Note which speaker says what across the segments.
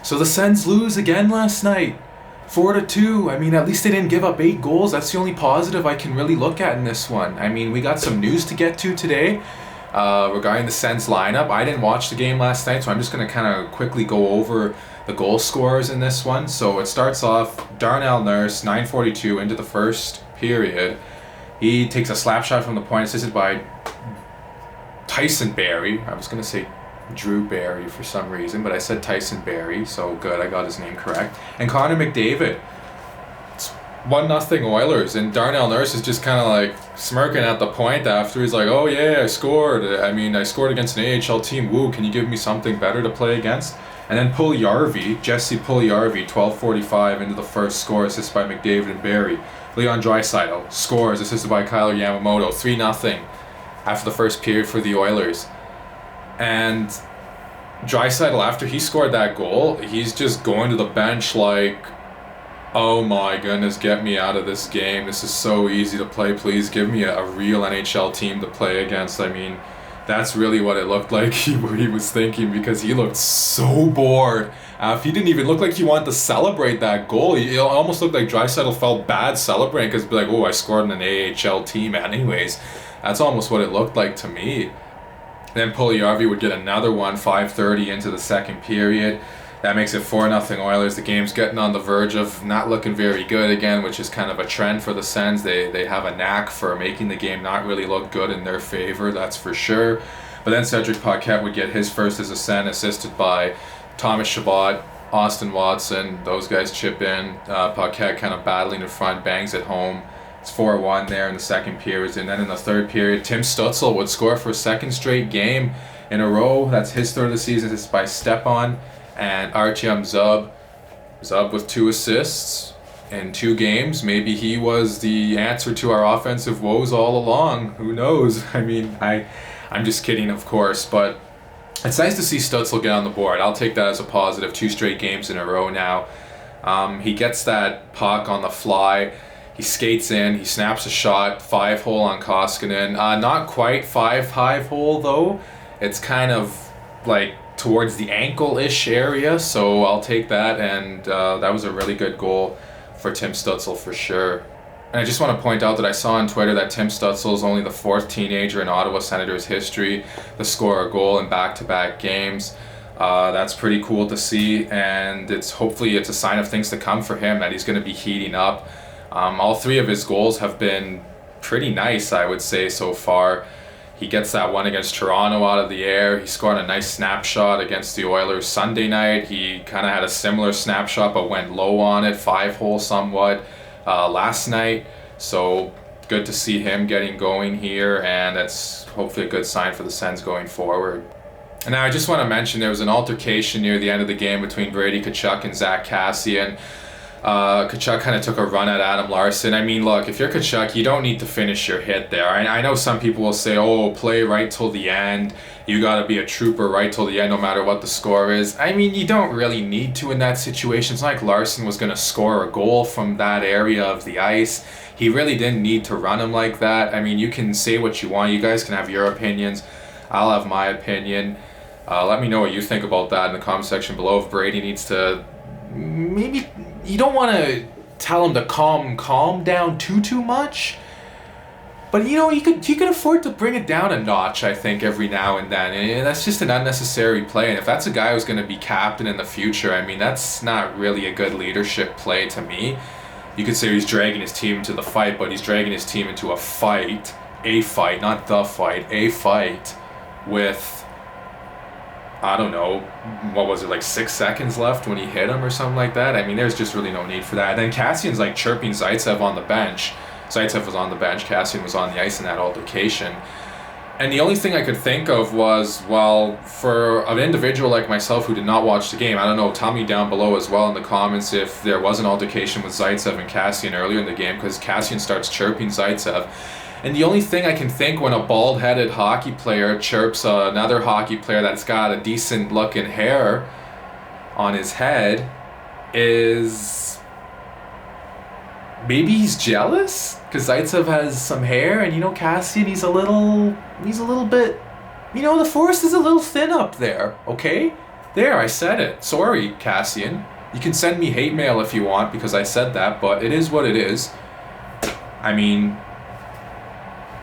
Speaker 1: So the Sens lose again last night. 4-2. I mean, at least they didn't give up 8 goals. That's the only positive I can really look at in this one. I mean, we got some news to get to today regarding the Sens lineup. I didn't watch the game last night, so I'm just going to kind of quickly go over the goal scorers in this one. So it starts off Darnell Nurse, 9:42 into the first period. He takes a slap shot from the point, assisted by Tyson Barrie. I was going to say Drew Barry for some reason, but I said Tyson Barrie, so good, I got his name correct. And Connor McDavid. It's 1-0 Oilers, and Darnell Nurse is just kind of like smirking at the point after. He's like, oh yeah, I scored. I mean, I scored against an AHL team. Woo, can you give me something better to play against? And then Jesse Puljujarvi, 12:45 into the first score, assisted by McDavid and Barrie. Leon Draisaitl scores, assisted by Kyler Yamamoto, 3-0 after the first period for the Oilers. And Draisaitl, after he scored that goal, he's just going to the bench like, oh my goodness, get me out of this game. This is so easy to play. Please give me a real NHL team to play against. I mean, that's really what it looked like he was thinking, because he looked so bored. He didn't even look like he wanted to celebrate that goal. It almost looked like Draisaitl felt bad celebrating because like, oh, I scored in an AHL team anyways. That's almost what it looked like to me. Then Puljujarvi would get another one, 5:30 into the second period. That makes it 4-0 Oilers. The game's getting on the verge of not looking very good again, which is kind of a trend for the Sens. They have a knack for making the game not really look good in their favor, that's for sure. But then Cedric Paquette would get his first as a Sen, assisted by Thomas Chabot, Austin Watson. Those guys chip in. Paquette kind of battling in front, bangs it home. It's 4-1 there in the second period. And then in the third period, Tim Stützle would score for a second straight game in a row. That's his third of the season. It's by Stepan and Artyom Zub. Zub with 2 assists in 2 games. Maybe he was the answer to our offensive woes all along. Who knows? I mean, I'm just kidding, of course. But it's nice to see Stützle get on the board. I'll take that as a positive. 2 straight games in a row now. He gets that puck on the fly. He skates in, he snaps a shot, 5-hole on Koskinen. Not quite 5-hole though. It's kind of like towards the ankle-ish area, so I'll take that, and that was a really good goal for Tim Stützle for sure. And I just want to point out that I saw on Twitter that Tim Stützle is only the 4th teenager in Ottawa Senators history to score a goal in back-to-back games. That's pretty cool to see, and hopefully it's a sign of things to come for him, that he's going to be heating up. All 3 of his goals have been pretty nice, I would say, so far. He gets that one against Toronto out of the air. He scored a nice snapshot against the Oilers Sunday night. He kind of had a similar snapshot but went low on it, 5-hole somewhat, last night. So good to see him getting going here, and that's hopefully a good sign for the Sens going forward. And now I just want to mention there was an altercation near the end of the game between Brady Tkachuk and Zach Kassian. Tkachuk kind of took a run at Adam Larsson. I mean, look, if you're Tkachuk, you don't need to finish your hit there. I know some people will say, oh, play right till the end. You got to be a trooper right till the end no matter what the score is. I mean, you don't really need to in that situation. It's not like Larsson was going to score a goal from that area of the ice. He really didn't need to run him like that. I mean, you can say what you want. You guys can have your opinions. I'll have my opinion. Let me know what you think about that in the comment section below. If Brady needs to, maybe you don't want to tell him to calm down too much, but you know, he could afford to bring it down a notch, I think, every now and then, and that's just an unnecessary play. And if that's a guy who's going to be captain in the future, I mean, that's not really a good leadership play to me. You could say he's dragging his team into the fight, but he's dragging his team into a fight, not the fight, a fight with, I don't know, what was it, like 6 seconds left when he hit him or something like that? I mean, there's just really no need for that. And then Kassian's like chirping Zaitsev on the bench. Zaitsev was on the bench, Kassian was on the ice in that altercation. And the only thing I could think of was, well, for an individual like myself who did not watch the game, I don't know, tell me down below as well in the comments if there was an altercation with Zaitsev and Kassian earlier in the game, because Kassian starts chirping Zaitsev. And the only thing I can think when a bald-headed hockey player chirps another hockey player that's got a decent-looking hair on his head is maybe he's jealous because Zaitsev has some hair, and you know, Kassian, he's a little bit, you know, the forest is a little thin up there, okay? There, I said it. Sorry, Cassian. You can send me hate mail if you want because I said that, but it is what it is. I mean,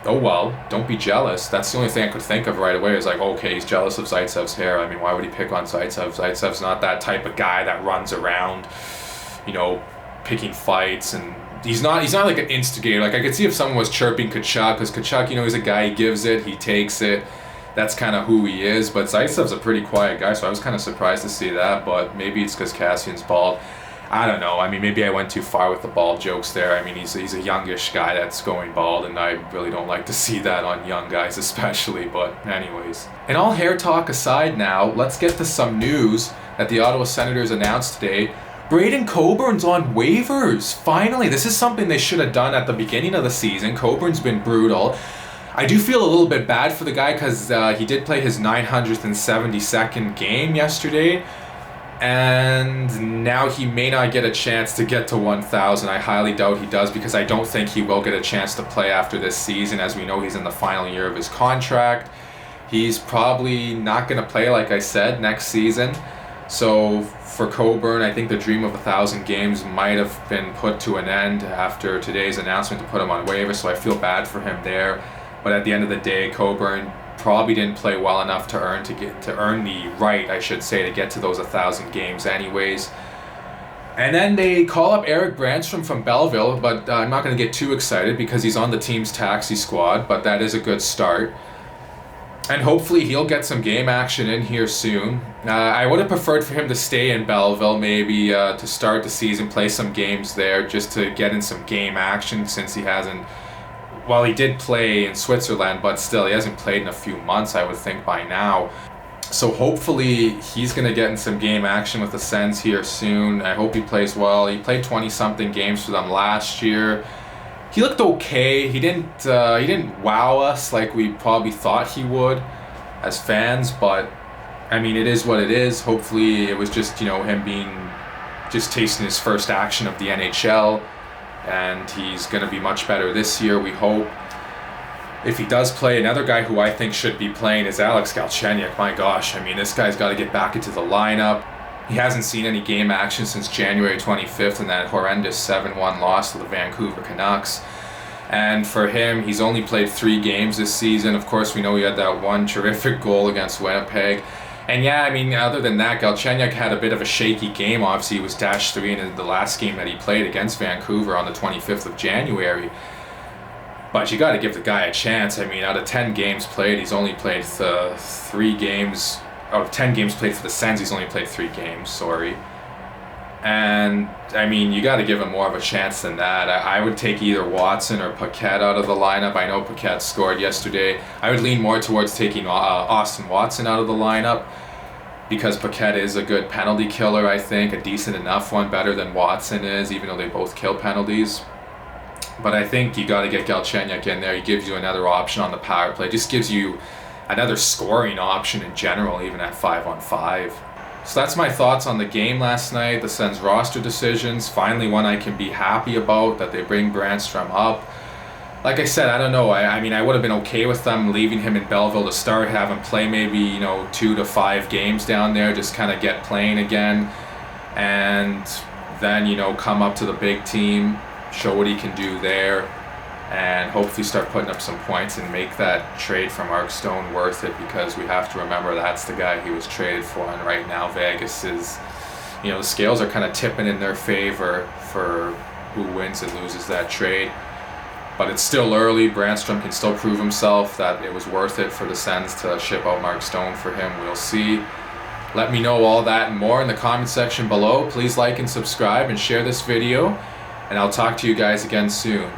Speaker 1: oh well, don't be jealous. That's the only thing I could think of right away is like, okay, he's jealous of Zaitsev's hair. I mean, why would he pick on Zaitsev? Zaitsev's not that type of guy that runs around, you know, picking fights, and he's not like an instigator. Like, I could see if someone was chirping Kachuk, because Kachuk, you know, he's a guy, he gives it, he takes it. That's kind of who he is, but Zaitsev's a pretty quiet guy, so I was kind of surprised to see that, but maybe it's because Cassian's bald. I don't know. I mean, maybe I went too far with the bald jokes there. I mean, he's a youngish guy that's going bald, and I really don't like to see that on young guys especially, but anyways. And all hair talk aside now, let's get to some news that the Ottawa Senators announced today. Braden Coburn's on waivers. Finally, this is something they should have done at the beginning of the season. Coburn's been brutal. I do feel a little bit bad for the guy because he did play his 972nd game yesterday, and now he may not get a chance to get to 1,000. I highly doubt he does because I don't think he will get a chance to play after this season. As we know, he's in the final year of his contract. He's probably not going to play, like I said, next season. So for Coburn, I think the dream of 1,000 games might have been put to an end after today's announcement to put him on waivers, so I feel bad for him there. But at the end of the day, Coburn probably didn't play well enough to earn the right, I should say, to get to those 1,000 games anyways. And then they call up Eric Brandstrom from Belleville, but I'm not going to get too excited because he's on the team's taxi squad, but that is a good start. And hopefully he'll get some game action in here soon. I would have preferred for him to stay in Belleville, maybe to start the season, play some games there, just to get in some game action since he hasn't. Well, he did play in Switzerland, but still, he hasn't played in a few months, I would think, by now. So hopefully he's going to get in some game action with the Sens here soon. I hope he plays well. He played 20-something games for them last year. He looked okay. He didn't wow us like we probably thought he would as fans, but I mean, it is what it is. Hopefully it was just, you know, him just tasting his first action of the NHL. And he's going to be much better this year, we hope. If he does play, another guy who I think should be playing is Alex Galchenyuk. My gosh, I mean, this guy's got to get back into the lineup. He hasn't seen any game action since January 25th in that horrendous 7-1 loss to the Vancouver Canucks. And for him, he's only played 3 games this season. Of course, we know he had that one terrific goal against Winnipeg. And yeah, I mean, other than that, Galchenyuk had a bit of a shaky game. Obviously, he was -3 in the last game that he played against Vancouver on the 25th of January. But you got to give the guy a chance. I mean, out of 10 games played, he's only played 3 games. Out of 10 games played for the Sens, he's only played 3 games, sorry. And, I mean, you got to give him more of a chance than that. I would take either Watson or Paquette out of the lineup. I know Paquette scored yesterday. I would lean more towards taking Austin Watson out of the lineup because Paquette is a good penalty killer, I think. A decent enough one, better than Watson is, even though they both kill penalties. But I think you got to get Galchenyuk in there. He gives you another option on the power play. Just gives you another scoring option in general, even at 5-on-5. So that's my thoughts on the game last night, the Sens roster decisions. Finally one I can be happy about, that they bring Brandstrom up. Like I said, I don't know. I mean, I would have been okay with them leaving him in Belleville to start, have him play maybe, you know, 2 to 5 games down there, just kind of get playing again. And then, you know, come up to the big team, show what he can do there, and hopefully start putting up some points and make that trade for Mark Stone worth it, because we have to remember that's the guy he was traded for, and right now Vegas is, you know, the scales are kind of tipping in their favor for who wins and loses that trade. But it's still early. Brandstrom can still prove himself that it was worth it for the Sens to ship out Mark Stone for him. We'll see. Let me know all that and more in the comment section below. Please like and subscribe and share this video, and I'll talk to you guys again soon.